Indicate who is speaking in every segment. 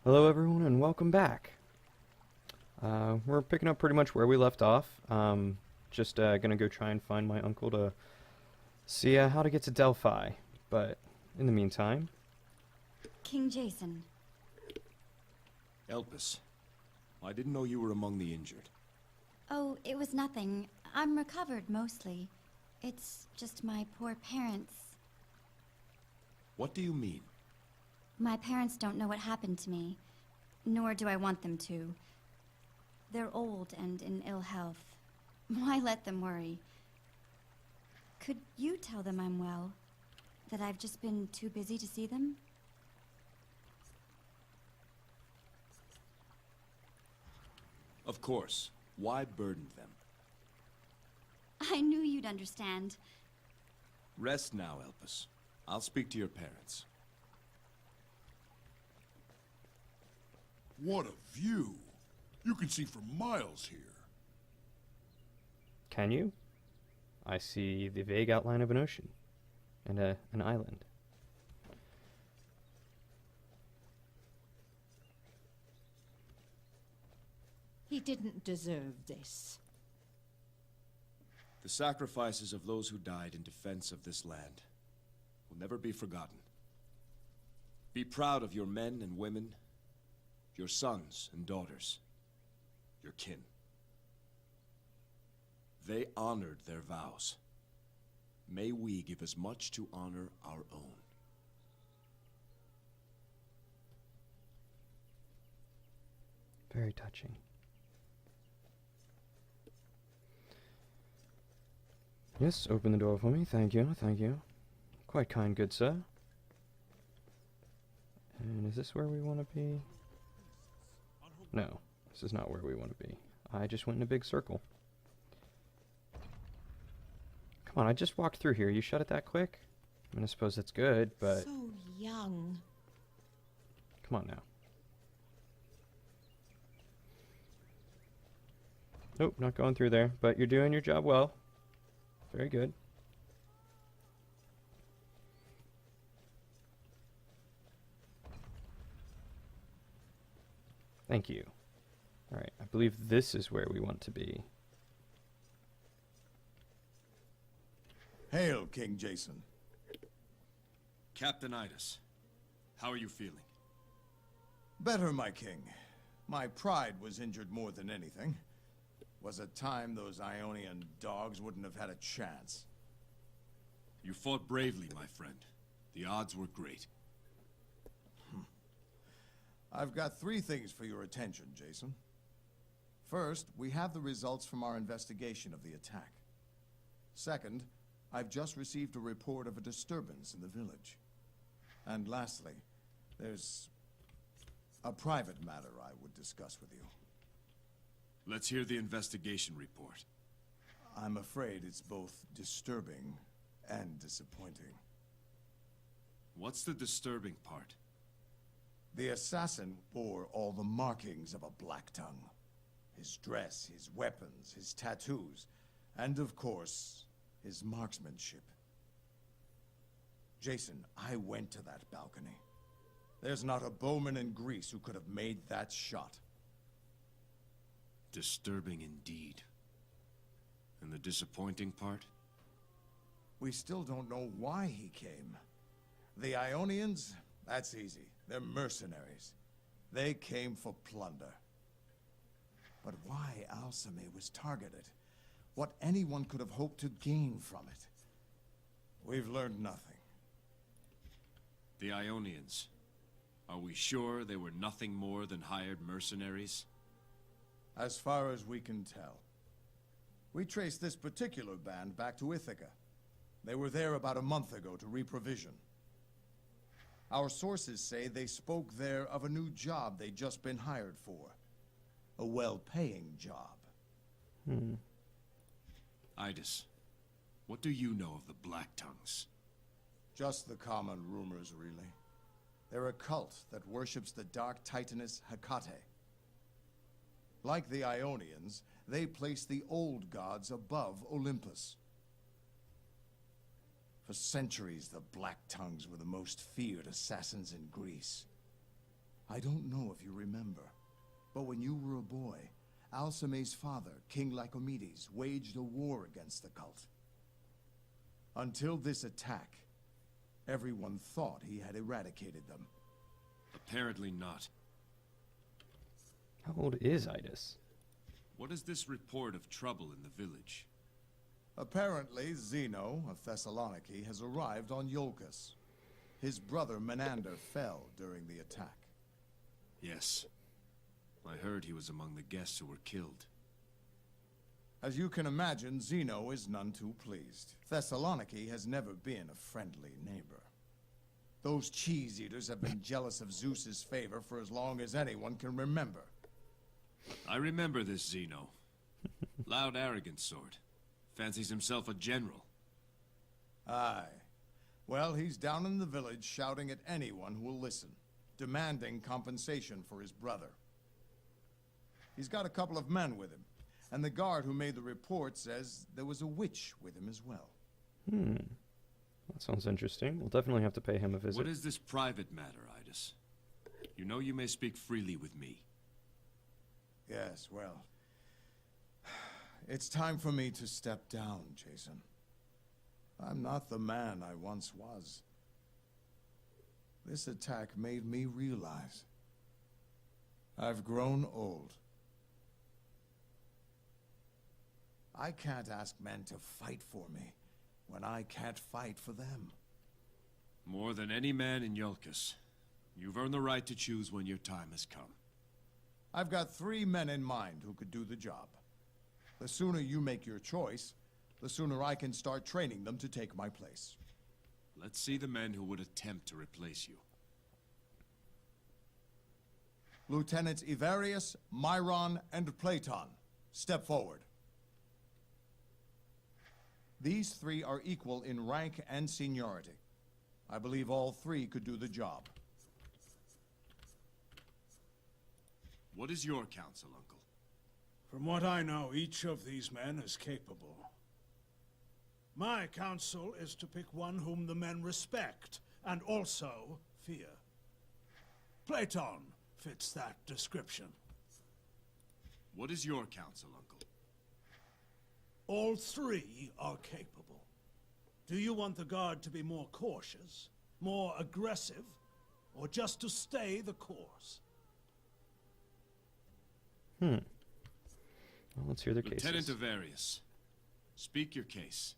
Speaker 1: Hello everyone and welcome back. We're picking up pretty much where we left off. Just gonna go try and find my uncle to see how to get to Delphi. But in the meantime,
Speaker 2: King Jason.
Speaker 3: Elpis, I didn't know you were among the injured.
Speaker 2: Oh, it was nothing. I'm recovered mostly. It's just my poor parents.
Speaker 3: What do you mean?
Speaker 2: My parents don't know what happened to me, nor do I want them to. They're old and in ill health. Why let them worry? Could you tell them I'm well? That I've just been too busy to see them?
Speaker 3: Of course. Why burden them?
Speaker 2: I knew you'd understand.
Speaker 3: Rest now, Elpis. I'll speak to your parents.
Speaker 4: What a view! You can see for miles here.
Speaker 1: can you? I see the vague outline of an ocean and an island.
Speaker 5: He didn't deserve this.
Speaker 3: The sacrifices of those who died in defense of this land will never be forgotten. Be proud of your men and women, your sons and daughters, your kin. They honored their vows. May we give as much to honor our own.
Speaker 1: Very touching. Yes, open the door for me. Thank you, thank you. Quite kind, good sir. And is this where we want to be? No, this is not where we want to be. I just went in a big circle. Come on, I just walked through here. You shut it that quick? I mean, I suppose that's good, but...
Speaker 5: So young.
Speaker 1: Come on now. Nope, not going through there, but you're doing your job well. Very good. Thank you. Alright, I believe this is where we want to be.
Speaker 4: Hail, King Jason.
Speaker 3: Captain Idas, how are you feeling?
Speaker 4: Better, my king. My pride was injured more than anything. Was a time those Ionian dogs wouldn't have had a chance.
Speaker 3: You fought bravely, my friend. The odds were great.
Speaker 4: I've got 3 things for your attention, Jason. First, we have the results from our investigation of the attack. Second, I've just received a report of a disturbance in the village. And lastly, there's a private matter I would discuss with you.
Speaker 3: Let's hear the investigation report.
Speaker 4: I'm afraid it's both disturbing and disappointing.
Speaker 3: What's the disturbing part?
Speaker 4: The assassin bore all the markings of a Black Tongue. His dress, his weapons, his tattoos, and of course, his marksmanship. Jason, I went to that balcony. There's not a bowman in Greece who could have made that shot.
Speaker 3: Disturbing indeed. And the disappointing part?
Speaker 4: We still don't know why he came. The Ionians, that's easy. They're mercenaries. They came for plunder. But why Alcime was targeted? What anyone could have hoped to gain from it? We've learned nothing.
Speaker 3: The Ionians. Are we sure they were nothing more than hired mercenaries?
Speaker 4: As far as we can tell. We traced this particular band back to Ithaca. They were there about a month ago to reprovision. Our sources say they spoke there of a new job they'd just been hired for. A well-paying job.
Speaker 3: Idas, what do you know of the Black Tongues?
Speaker 4: Just the common rumors, really. They're a cult that worships the dark titaness Hecate. Like the Ionians, they place the old gods above Olympus. For centuries, the Black Tongues were the most feared assassins in Greece. I don't know if you remember, but when you were a boy, Alcime's father, King Lycomedes, waged a war against the cult. Until this attack, everyone thought he had eradicated them.
Speaker 3: Apparently not.
Speaker 1: How old is Idas?
Speaker 3: What is this report of trouble in the village?
Speaker 4: Apparently, Zeno of Thessaloniki has arrived on Iolcus. His brother Menander fell during the attack.
Speaker 3: Yes. I heard he was among the guests who were killed.
Speaker 4: As you can imagine, Zeno is none too pleased. Thessaloniki has never been a friendly neighbor. Those cheese-eaters have been jealous of Zeus's favor for as long as anyone can remember.
Speaker 3: I remember this Zeno. Loud, arrogant sort. Fancies himself a general.
Speaker 4: Aye. Well, he's down in the village shouting at anyone who will listen, demanding compensation for his brother. He's got a couple of men with him, and the guard who made the report says there was a witch with him as well.
Speaker 1: That sounds interesting. We'll definitely have to pay him a visit.
Speaker 3: What is this private matter, Idas? You know you may speak freely with me.
Speaker 4: Yes, well, it's time for me to step down, Jason. I'm not the man I once was. This attack made me realize I've grown old. I can't ask men to fight for me when I can't fight for them.
Speaker 3: More than any man in Iolcus. You've earned the right to choose when your time has come.
Speaker 4: I've got 3 men in mind who could do the job. The sooner you make your choice, the sooner I can start training them to take my place.
Speaker 3: Let's see the men who would attempt to replace you.
Speaker 4: Lieutenants Evarius, Myron, and Platon, step forward. These 3 are equal in rank and seniority. I believe all 3 could do the job.
Speaker 3: What is your counsel, Uncle?
Speaker 6: From what I know, each of these men is capable. My counsel is to pick one whom the men respect, and also fear. Platon fits that description.
Speaker 3: What is your counsel, Uncle?
Speaker 6: All 3 are capable. Do you want the guard to be more cautious, more aggressive, or just to stay the course?
Speaker 1: Well, let's hear their cases.
Speaker 3: Lieutenant Evarius, speak your case.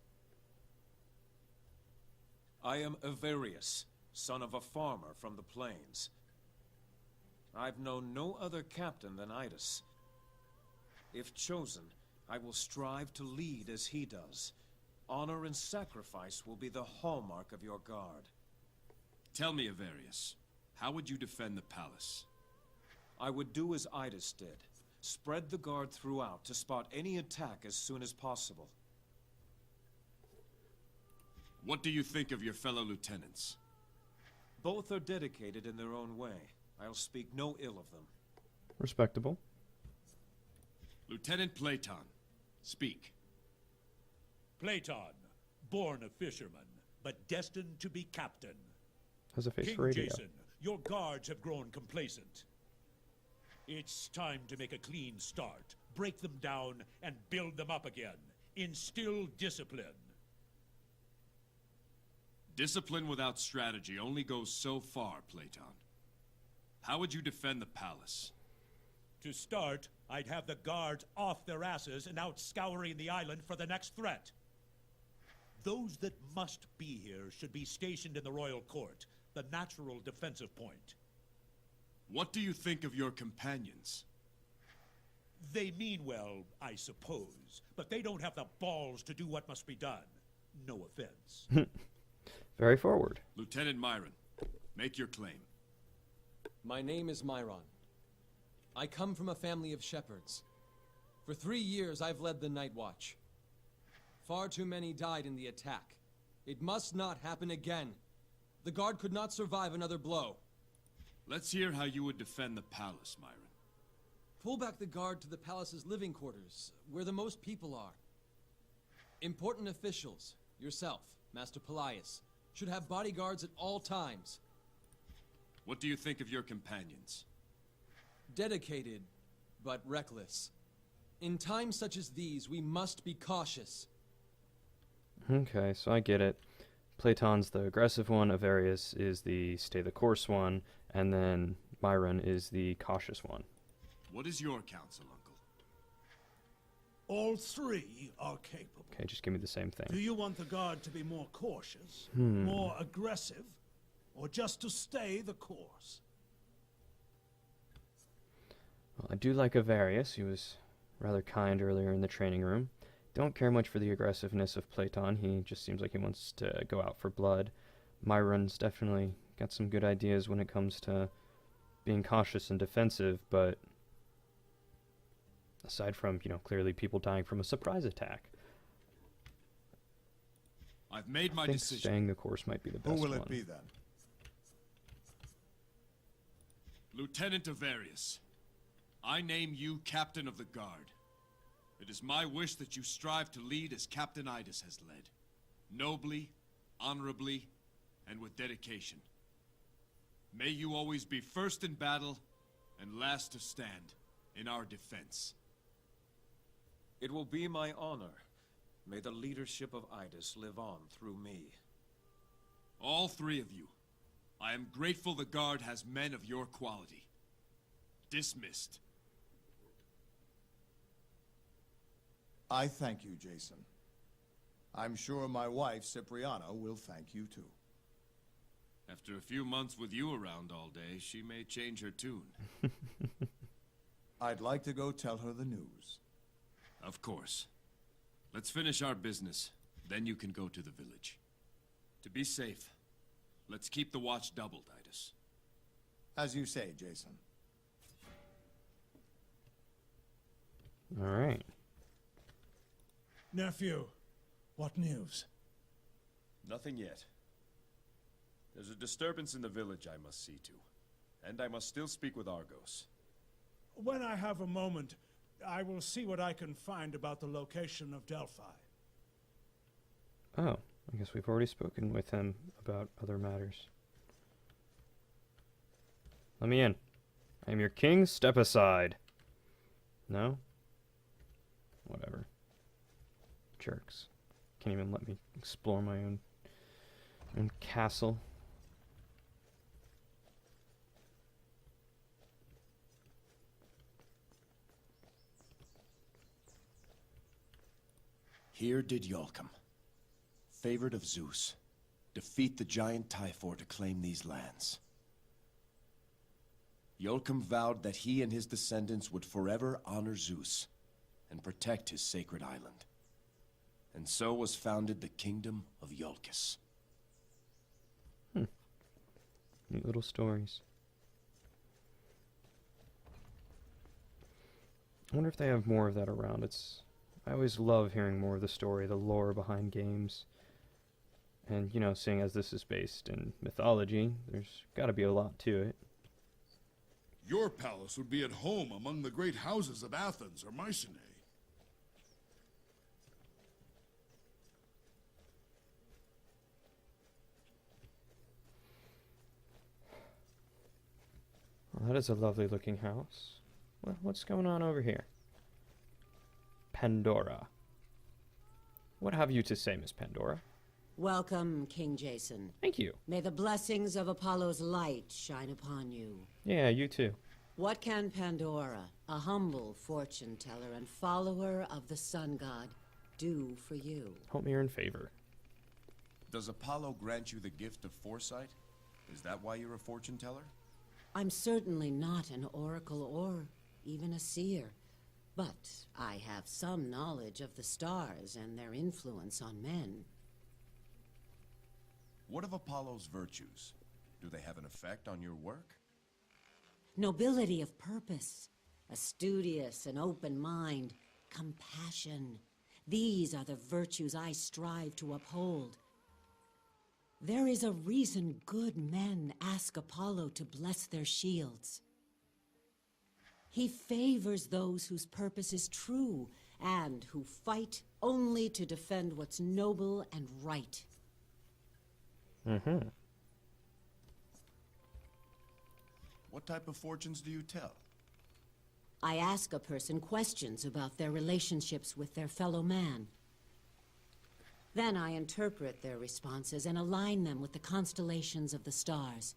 Speaker 7: I am Evarius, son of a farmer from the plains. I've known no other captain than Idas. If chosen, I will strive to lead as he does. Honor and sacrifice will be the hallmark of your guard.
Speaker 3: Tell me, Evarius, how would you defend the palace?
Speaker 7: I would do as Idas did. Spread the guard throughout to spot any attack as soon as possible.
Speaker 3: What do you think of your fellow lieutenants?
Speaker 7: Both are dedicated in their own way. I'll speak no ill of them.
Speaker 1: Respectable.
Speaker 3: Lieutenant Platon, speak.
Speaker 8: Platon, born a fisherman, but destined to be captain.
Speaker 1: Has a face
Speaker 8: King
Speaker 1: for radio.
Speaker 8: Jason, your guards have grown complacent. It's time to make a clean start, break them down, and build them up again. Instill discipline.
Speaker 3: Discipline without strategy only goes so far, Platon. How would you defend the palace?
Speaker 8: To start, I'd have the guards off their asses and out scouring the island for the next threat. Those that must be here should be stationed in the royal court, the natural defensive point.
Speaker 3: What do you think of your companions?
Speaker 8: They mean well, I suppose, but they don't have the balls to do what must be done. No offense.
Speaker 1: Very forward.
Speaker 3: Lieutenant Myron, make your claim.
Speaker 9: My name is Myron. I come from a family of shepherds. For 3 years, I've led the night watch. Far too many died in the attack. It must not happen again. The guard could not survive another blow.
Speaker 3: Let's hear how you would defend the palace, Myron.
Speaker 9: Pull back the guard to the palace's living quarters, where the most people are. Important officials, yourself, Master Pelias, should have bodyguards at all times.
Speaker 3: What do you think of your companions?
Speaker 9: Dedicated, but reckless. In times such as these, we must be cautious.
Speaker 1: Okay, so I get it. Platon's the aggressive one, Avarius is the stay the course one, and then Myron is the cautious one.
Speaker 3: What is your counsel, Uncle?
Speaker 6: All three are capable.
Speaker 1: Okay, just give me the same
Speaker 6: Do
Speaker 1: thing.
Speaker 6: you want the guard to be more cautious, more aggressive, or just to stay the course?
Speaker 1: Well, I do like Avarius. He was rather kind earlier in the training room. Don't care much for the aggressiveness of Platon. He just seems like he wants to go out for blood. Myron's definitely got some good ideas when it comes to being cautious and defensive, but aside from, clearly people dying from a surprise attack,
Speaker 3: I've made my
Speaker 1: I think
Speaker 3: decision.
Speaker 1: staying the course might be the
Speaker 4: Who
Speaker 1: best
Speaker 4: will
Speaker 1: one.
Speaker 4: it be then?
Speaker 3: Lieutenant Avarius, I name you Captain of the Guard. It is my wish that you strive to lead as Captain Idus has led. Nobly, honorably, and with dedication. May you always be first in battle and last to stand in our defense.
Speaker 7: It will be my honor. May the leadership of Idus live on through me.
Speaker 3: All three of you, I am grateful the Guard has men of your quality. Dismissed.
Speaker 4: I thank you, Jason. I'm sure my wife, Cipriana, will thank you too.
Speaker 3: After a few months with you around all day, she may change her tune.
Speaker 4: I'd like to go tell her the news.
Speaker 3: Of course. Let's finish our business, then you can go to the village. To be safe, let's keep the watch doubled, Idus.
Speaker 4: As you say, Jason.
Speaker 1: All right.
Speaker 6: Nephew, what news?
Speaker 3: Nothing yet. There's a disturbance in the village I must see to. And I must still speak with Argos.
Speaker 6: When I have a moment, I will see what I can find about the location of Delphi.
Speaker 1: Oh, I guess we've already spoken with him about other matters. Let me in. I am your king. Step aside. No? Whatever. Jerks. Can't even let me explore my own castle.
Speaker 3: Here did Iolcum, favored of Zeus, defeat the giant Typhor to claim these lands. Iolcum vowed that he and his descendants would forever honor Zeus and protect his sacred island. And so was founded the kingdom of Iolcus.
Speaker 1: Neat little stories. I wonder if they have more of that around. I always love hearing more of the story, the lore behind games. And, seeing as this is based in mythology, there's got to be a lot to it.
Speaker 10: Your palace would be at home among the great houses of Athens or Mycenae.
Speaker 1: Well, that is a lovely looking house. Well, what's going on over here? Pandora. What have you to say, Miss Pandora?
Speaker 11: Welcome, King Jason.
Speaker 1: Thank you.
Speaker 11: May the blessings of Apollo's light shine upon you.
Speaker 1: Yeah, you too.
Speaker 11: What can Pandora, a humble fortune teller and follower of the sun god, do for you?
Speaker 1: Hope you're in favor.
Speaker 3: Does Apollo grant you the gift of foresight? Is that why you're a fortune teller?
Speaker 11: I'm certainly not an oracle or even a seer, but I have some knowledge of the stars and their influence on men.
Speaker 3: What of Apollo's virtues? Do they have an effect on your work?
Speaker 11: Nobility of purpose, a studious and open mind, compassion. These are the virtues I strive to uphold. There is a reason good men ask Apollo to bless their shields. He favors those whose purpose is true and who fight only to defend what's noble and right.
Speaker 1: Mm-hmm.
Speaker 4: What type of fortunes do you tell?
Speaker 11: I ask a person questions about their relationships with their fellow man. Then I interpret their responses and align them with the constellations of the stars.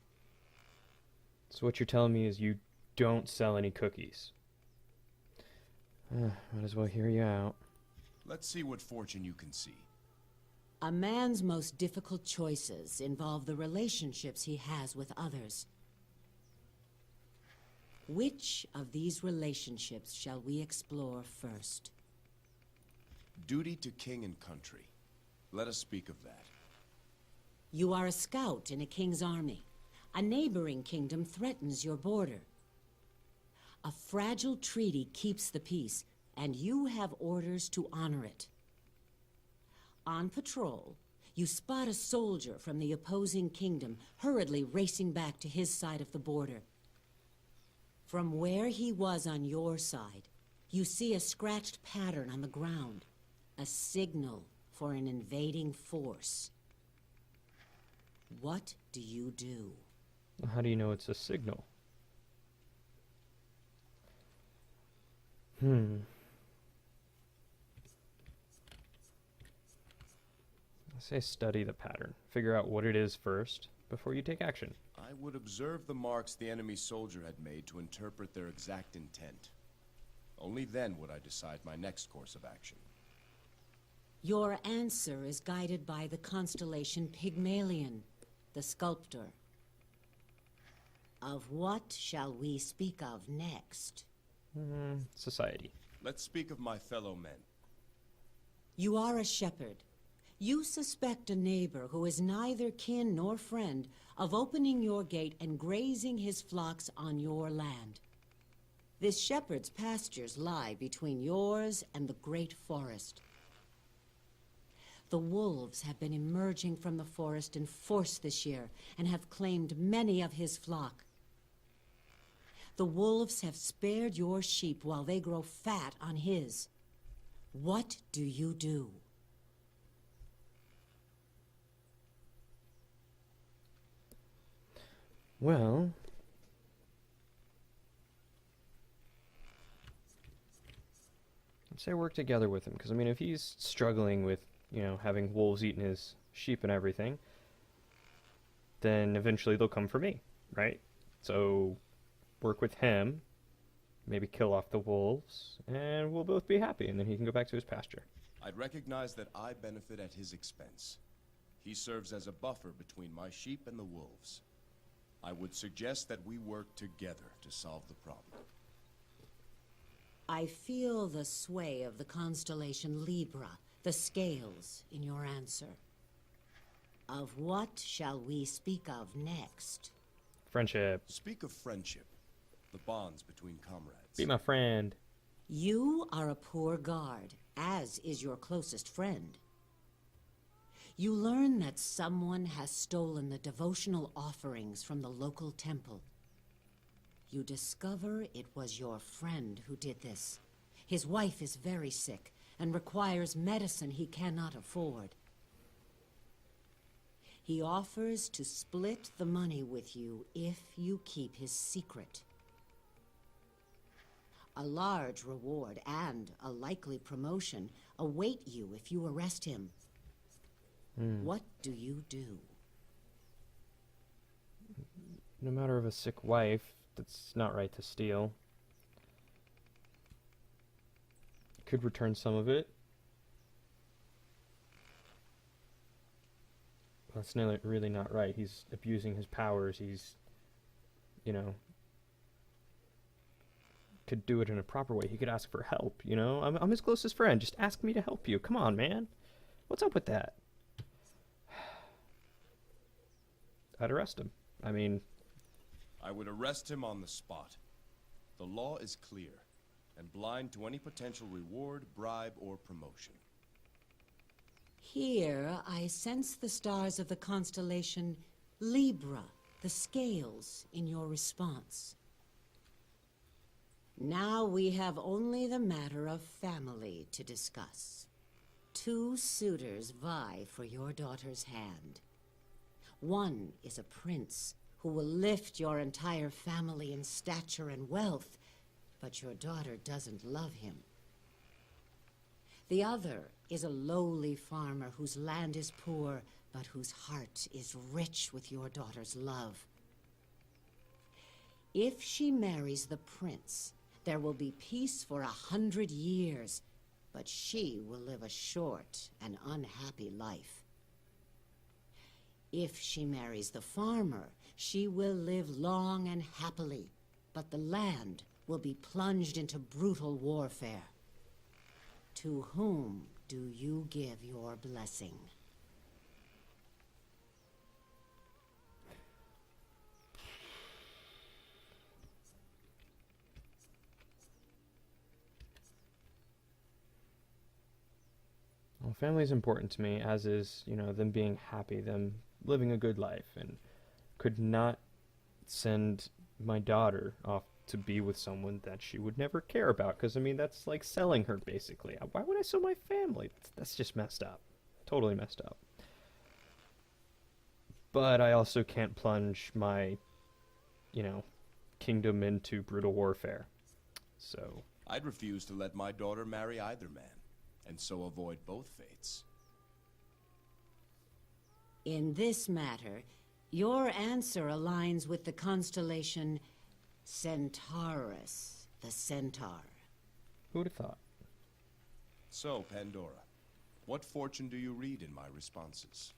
Speaker 1: So what you're telling me is you don't sell any cookies. Might as well hear you out.
Speaker 3: Let's see what fortune you can see.
Speaker 11: A man's most difficult choices involve the relationships he has with others. Which of these relationships shall we explore first?
Speaker 3: Duty to king and country. Let us speak of that.
Speaker 11: You are a scout in a king's army. A neighboring kingdom threatens your border. A fragile treaty keeps the peace, and you have orders to honor it. On patrol, you spot a soldier from the opposing kingdom hurriedly racing back to his side of the border. From where he was on your side, you see a scratched pattern on the ground, a signal for an invading force. What do you do?
Speaker 1: How do you know it's a signal? I say study the pattern. Figure out what it is first before you take action.
Speaker 3: I would observe the marks the enemy soldier had made to interpret their exact intent. Only then would I decide my next course of action.
Speaker 11: Your answer is guided by the constellation Pygmalion, the sculptor. Of what shall we speak of next?
Speaker 1: Society.
Speaker 3: Let's speak of my fellow men.
Speaker 11: You are a shepherd. You suspect a neighbor who is neither kin nor friend of opening your gate and grazing his flocks on your land. This shepherd's pastures lie between yours and the great forest. The wolves have been emerging from the forest in force this year and have claimed many of his flock. The wolves have spared your sheep while they grow fat on his. What do you do?
Speaker 1: Well, I'd say work together with him, because I mean, if he's struggling with, you know, having wolves eating his sheep and everything, then eventually they'll come for me, right? So work with him, maybe kill off the wolves, and we'll both be happy, and then he can go back to his pasture.
Speaker 3: I'd recognize that I benefit at his expense. He serves as a buffer between my sheep and the wolves. I would suggest that we work together to solve the problem.
Speaker 11: I feel the sway of the constellation Libra, the scales, in your answer. Of what shall we speak of next?
Speaker 1: Friendship.
Speaker 3: Speak of friendship, the bonds between comrades.
Speaker 1: Be my friend.
Speaker 11: You are a poor guard, as is your closest friend. You learn that someone has stolen the devotional offerings from the local temple. You discover it was your friend who did this. His wife is very sick and requires medicine he cannot afford. He offers to split the money with you if you keep his secret. A large reward and a likely promotion await you if you arrest him. What do you do?
Speaker 1: No matter of a sick wife, that's not right to steal. Could return some of it. That's really not right. He's abusing his powers. He's, you know, could do it in a proper way. He could ask for help, you know? I'm his closest friend. Just ask me to help you. Come on, man. What's up with that? I'd arrest him. I mean...
Speaker 3: I would arrest him on the spot. The law is clear, and blind to any potential reward, bribe, or promotion.
Speaker 11: Here, I sense the stars of the constellation Libra, the scales, in your response. Now we have only the matter of family to discuss. 2 suitors vie for your daughter's hand. One is a prince who will lift your entire family in stature and wealth, but your daughter doesn't love him. The other is a lowly farmer whose land is poor, but whose heart is rich with your daughter's love. If she marries the prince, there will be peace for 100 years, but she will live a short and unhappy life. If she marries the farmer, she will live long and happily, but the land will be plunged into brutal warfare. To whom do you give your blessing?
Speaker 1: Well, family is important to me, as is, them being happy, them living a good life, and could not send my daughter off to be with someone that she would never care about, because, that's like selling her, basically. Why would I sell my family? That's just messed up. Totally messed up. But I also can't plunge my, kingdom into brutal warfare. So
Speaker 3: I'd refuse to let my daughter marry either man, and so avoid both fates.
Speaker 11: In this matter, your answer aligns with the constellation Centaurus, the Centaur.
Speaker 1: who would have thought?
Speaker 3: So, Pandora, what fortune do you read in my responses?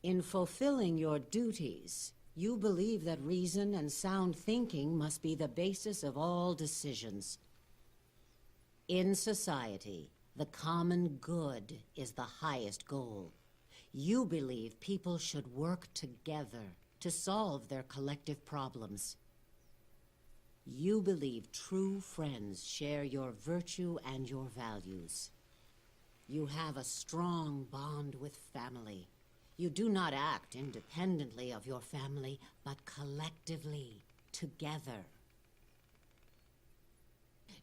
Speaker 11: In fulfilling your duties, you believe that reason and sound thinking must be the basis of all decisions. In society, the common good is the highest goal. You believe people should work together to solve their collective problems. You believe true friends share your virtue and your values. You have a strong bond with family. You do not act independently of your family, but collectively, together.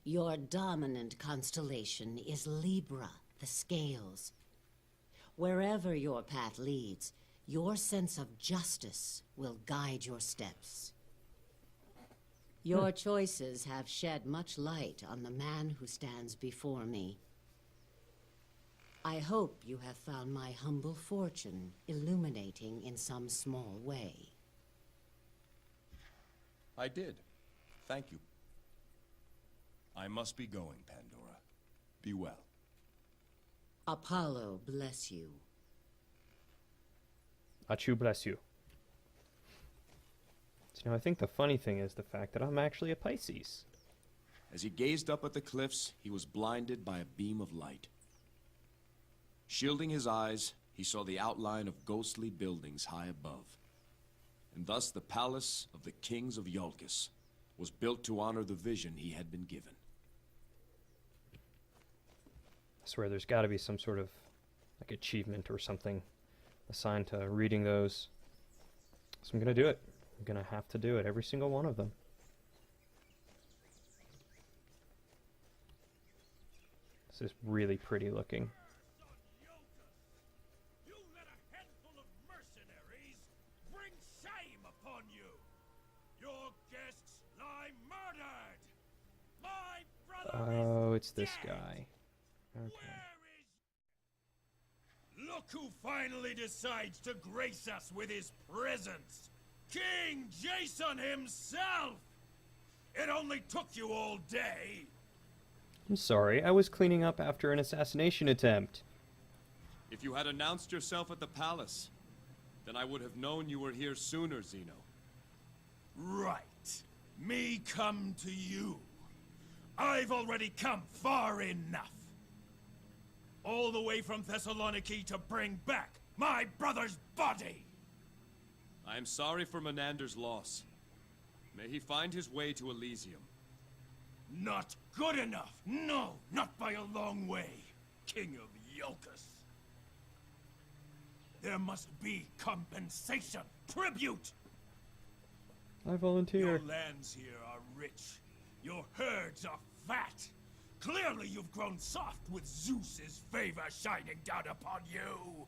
Speaker 11: Your dominant constellation is Libra, the scales. Wherever your path leads, your sense of justice will guide your steps. Your choices have shed much light on the man who stands before me. I hope you have found my humble fortune illuminating in some small way.
Speaker 3: I did. Thank you. I must be going, Pandora. Be well.
Speaker 11: Apollo bless you.
Speaker 1: Achu bless you. So, I think the funny thing is the fact that I'm actually a Pisces.
Speaker 3: As he gazed up at the cliffs, he was blinded by a beam of light. Shielding his eyes, he saw the outline of ghostly buildings high above. And thus the palace of the kings of Iolcus was built to honor the vision he had been given.
Speaker 1: I swear there's got to be some sort of achievement or something assigned to reading those. So I'm going to do it. I'm going to have to do it, every single one of them. This is really pretty looking.
Speaker 6: You let a handful of mercenaries bring shame upon you. Your guests lie murdered. My brother
Speaker 1: Oh,
Speaker 6: is
Speaker 1: it's this
Speaker 6: dead.
Speaker 1: guy. Okay.
Speaker 6: Where is... Look who finally decides to grace us with his presence. King Jason himself! It only took you all day.
Speaker 1: I'm sorry, I was cleaning up after an assassination attempt.
Speaker 3: If you had announced yourself at the palace, then I would have known you were here sooner, Zeno.
Speaker 6: Right. Me come to you. I've already come far enough. All the way from Thessaloniki to bring back my brother's body.
Speaker 3: I am sorry for Menander's loss. May he find his way to Elysium.
Speaker 6: Not good enough. No, not by a long way, King of Iolcus. There must be compensation, tribute.
Speaker 1: I volunteer.
Speaker 6: Your lands here are rich. Your herds are fat. Clearly you've grown soft with Zeus's favor shining down upon you.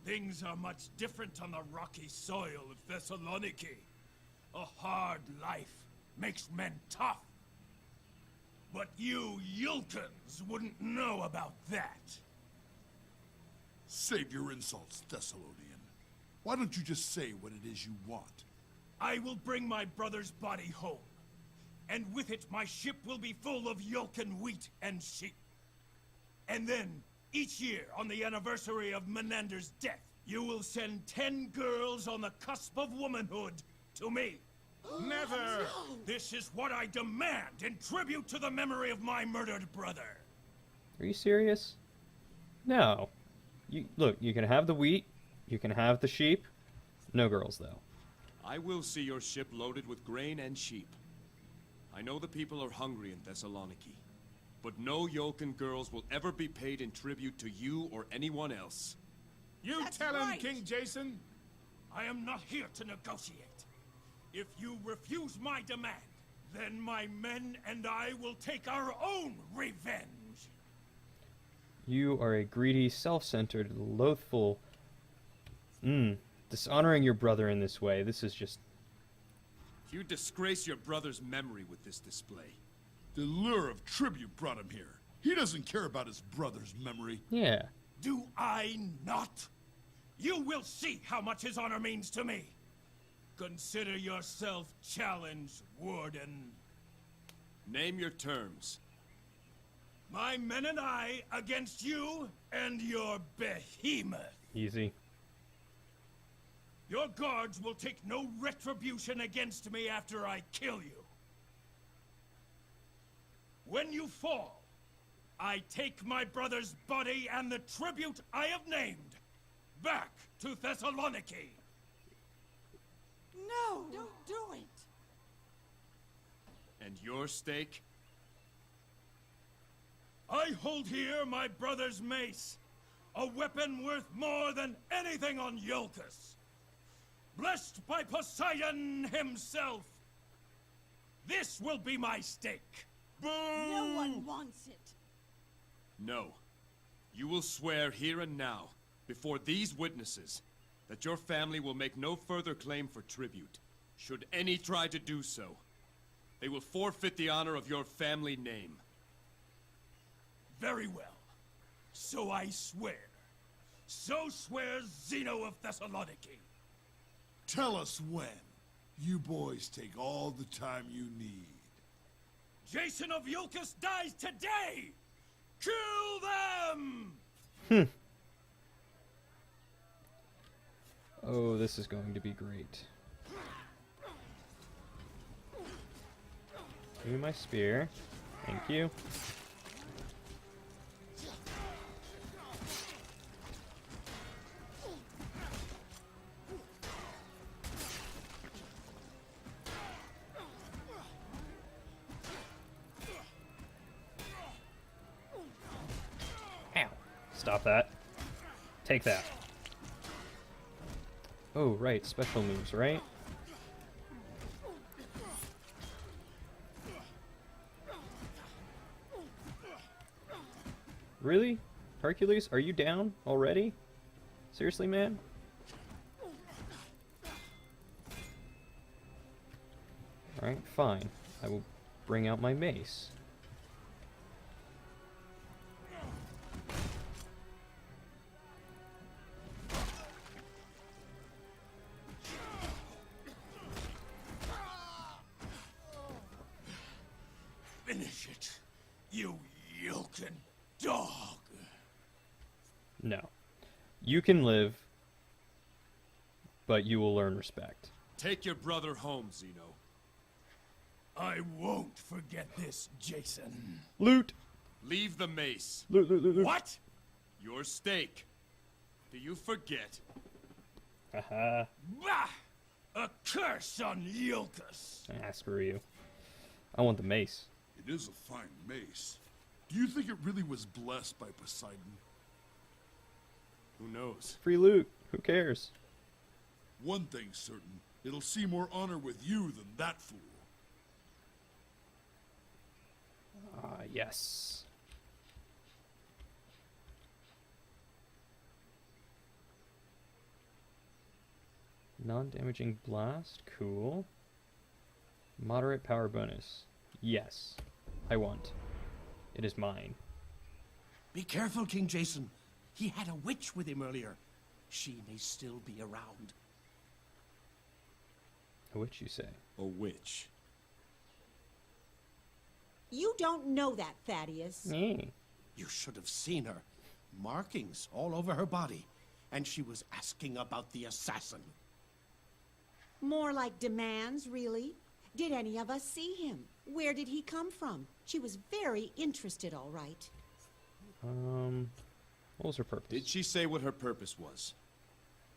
Speaker 6: Things are much different on the rocky soil of Thessaloniki. A hard life makes men tough. But you Yulkans wouldn't know about that.
Speaker 10: Save your insults, Thessalonian. Why don't you just say what it is you want?
Speaker 6: I will bring my brother's body home. And with it, my ship will be full of Yulkan wheat and sheep. And then, each year, on the anniversary of Menander's death, you will send 10 girls on the cusp of womanhood to me. Never!
Speaker 5: No!
Speaker 6: This is what I demand in tribute to the memory of my murdered brother.
Speaker 1: Are you serious? No. Look, you can have the wheat, you can have the sheep. No girls, though.
Speaker 3: I will see your ship loaded with grain and sheep. I know the people are hungry in Thessaloniki, but no Yolkan girls will ever be paid in tribute to you or anyone else.
Speaker 6: You
Speaker 5: That's
Speaker 6: tell him,
Speaker 5: right.
Speaker 6: King Jason. I am not here to negotiate. If you refuse my demand, then my men and I will take our own revenge.
Speaker 1: You are a greedy, self-centered, loathful... dishonoring your brother in this way. This is just...
Speaker 3: You disgrace your brother's memory with this display.
Speaker 10: The lure of tribute brought him here. He doesn't care about his brother's memory.
Speaker 1: Yeah.
Speaker 6: Do I not? You will see how much his honor means to me. Consider yourself challenged, Warden.
Speaker 3: Name your terms.
Speaker 6: My men and I against you and your behemoth.
Speaker 1: Easy.
Speaker 6: Your guards will take no retribution against me after I kill you. When you fall, I take my brother's body and the tribute I have named back to Thessaloniki.
Speaker 5: No! Don't do it!
Speaker 3: And your stake?
Speaker 6: I hold here my brother's mace, a weapon worth more than anything on Iolcus. Blessed by Poseidon himself. This will be my stake. Boo!
Speaker 5: No one wants it.
Speaker 3: No. You will swear here and now, before these witnesses, that your family will make no further claim for tribute. Should any try to do so, they will forfeit the honor of your family name.
Speaker 6: Very well. So I swear. So swears Zeno of Thessaloniki.
Speaker 10: Tell us when. You boys take all the time you need.
Speaker 6: Jason of Iolcus dies today! Kill them!
Speaker 1: Oh, this is going to be great. Give me my spear. Thank you. Ow. Stop that. Take that. Oh, right. Special moves, right? Really? Hercules, are you down already? Seriously, man? Alright, fine. I will bring out my mace.
Speaker 6: Finish it, you Yolkin dog.
Speaker 1: No. You can live, but you will earn respect.
Speaker 3: Take your brother home, Zeno.
Speaker 6: I won't forget this, Jason.
Speaker 1: Loot!
Speaker 3: Leave the mace.
Speaker 1: Loot, loot, loot, loot.
Speaker 6: What?
Speaker 3: Your stake. Do you forget?
Speaker 1: Haha.
Speaker 6: Bah! A curse on Iolcus.
Speaker 1: Screw you. I want the mace.
Speaker 10: It is a fine mace. Do you think it really was blessed by Poseidon?
Speaker 3: Who knows?
Speaker 1: Free loot. Who cares?
Speaker 10: One thing's certain. It'll see more honor with you than that fool.
Speaker 1: Ah, yes. Non-damaging blast. Cool. Moderate power bonus. Yes. I want. It is mine.
Speaker 12: Be careful, King Jason. He had a witch with him earlier. She may still be around.
Speaker 1: A witch, you say?
Speaker 3: A witch.
Speaker 11: You don't know that, Thaddeus.
Speaker 12: You should have seen her. Markings all over her body. And she was asking about the assassin.
Speaker 11: More like demands, really. Did any of us see him? Where did he come from? She was very interested, all right.
Speaker 1: What was her purpose?
Speaker 3: Did she say what her purpose was?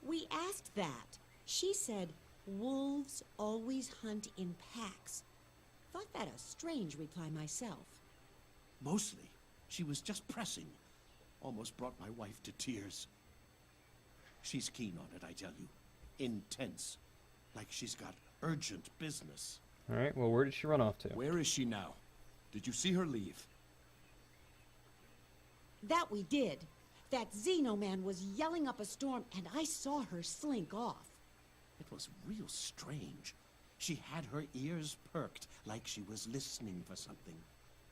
Speaker 11: We asked that. She said, wolves always hunt in packs. Thought that a strange reply myself.
Speaker 12: Mostly, she was just pressing. Almost brought my wife to tears. She's keen on it, I tell you. Intense. Like she's got urgent business.
Speaker 1: Alright, well, where did she run off to?
Speaker 3: Where is she now? Did you see her leave?
Speaker 11: That we did. That Xenoman was yelling up a storm, and I saw her slink off.
Speaker 12: It was real strange. She had her ears perked, like she was listening for something.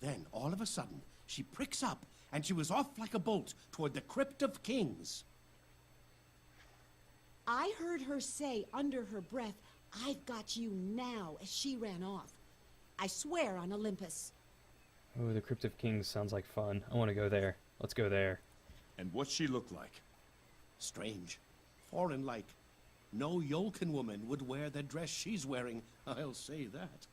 Speaker 12: Then, all of a sudden, she pricks up, and she was off like a bolt toward the Crypt of Kings.
Speaker 11: I heard her say under her breath, "I've got you now," as she ran off. I swear on Olympus.
Speaker 1: Oh, the Crypt of Kings sounds like fun. I want to go there. Let's go there.
Speaker 3: And what's she look like?
Speaker 12: Strange. Foreign-like. No Yolkin woman would wear the dress she's wearing, I'll say that.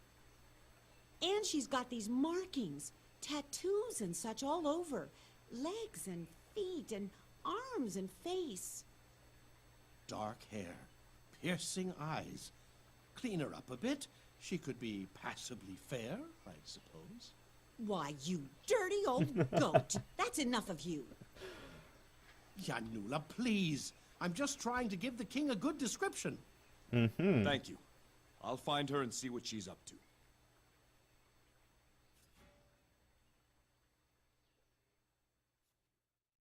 Speaker 11: And she's got these markings, tattoos and such all over. Legs and feet and arms and face.
Speaker 12: Dark hair, piercing eyes. Clean her up a bit. She could be passably fair, I suppose.
Speaker 11: Why, you dirty old goat. That's enough of you.
Speaker 12: Yanula, please. I'm just trying to give the king a good description.
Speaker 3: Thank you. I'll find her and see what she's up to.